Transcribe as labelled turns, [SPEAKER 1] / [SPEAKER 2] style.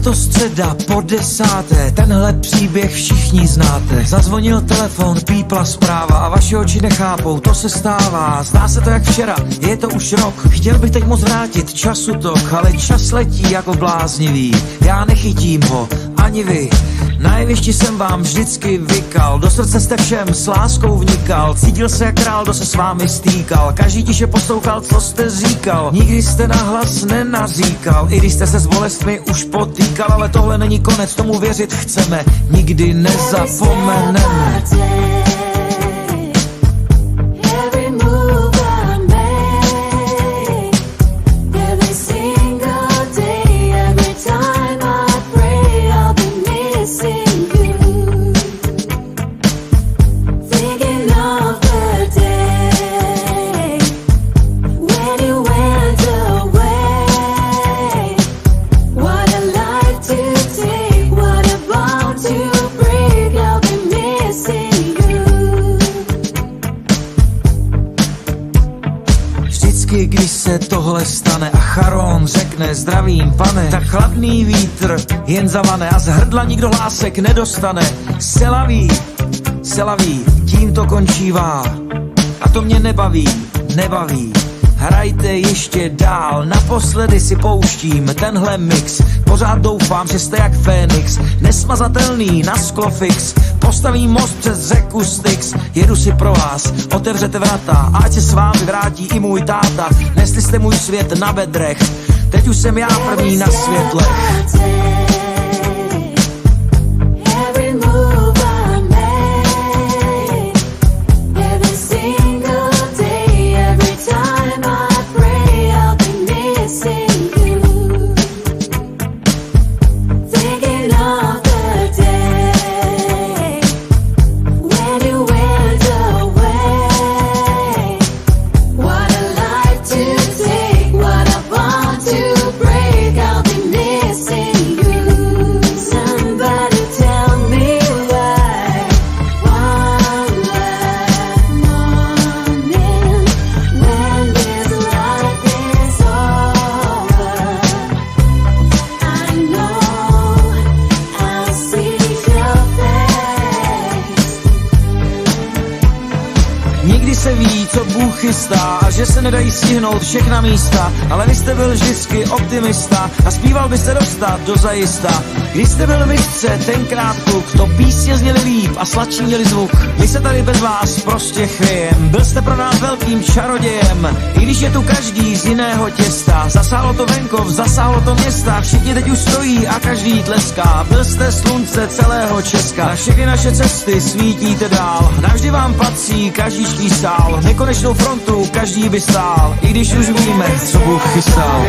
[SPEAKER 1] to středa po 10. Tenhle příběh všichni znáte. Zazvonil telefon, pípla zpráva a vaše oči nechápou, to se stává. Zdá se to jak včera, je to už rok. Chtěl bych teď moc vrátit času tok, ale čas letí jako bláznivý. Já nechytím ho, ani vy. Na jevišti jsem vám vždycky vykal, do srdce jste všem s láskou vnikal. Cítil se jak král, kdo se s vámi stýkal, každý tiše poslouchal, co jste říkal. Nikdy jste na hlas nenaříkal, i když jste se s bolestmi už potýkal. Ale tohle není konec, tomu věřit chceme, nikdy nezapomeneme. Když se tohle stane a Charon řekne zdravím pane, tak chladný vítr jen zavane a z hrdla nikdo hlásek nedostane. Selaví, tím to končívá a to mě nebaví. Hrajte ještě dál, naposledy si pouštím tenhle mix. Pořád doufám, že jste jak Fénix, nesmazatelný na sklo fix. Postavím most přes řeku Styx, jedu si pro vás, otevřete vrata, ať se s vámi vrátí i můj táta. Nesli jste můj svět na bedrech, teď už jsem já první na světlech. Nikdy se ví, co Bůh chystá a že se nedají stihnout všechna místa, ale vy jste byl vždycky optimista a zpíval byste dostat do zajista. Když jste byl mistře, tenkrát kluk, to písně zněly líp a sladší měli zvuk. My se tady bez vás prostě chvějem, byl jste pro nás velkým čarodějem. I když je tu každý z jiného těsta, zasáhlo to venkov, zasáhlo to města, všichni teď už stojí a každý tleská. Byl jste slunce celého Česka, na všechny naše cesty svítíte dál, navždy vám patří každý stál, nekonečnou frontu každý by stál, i když už víme, co Bůh chystal.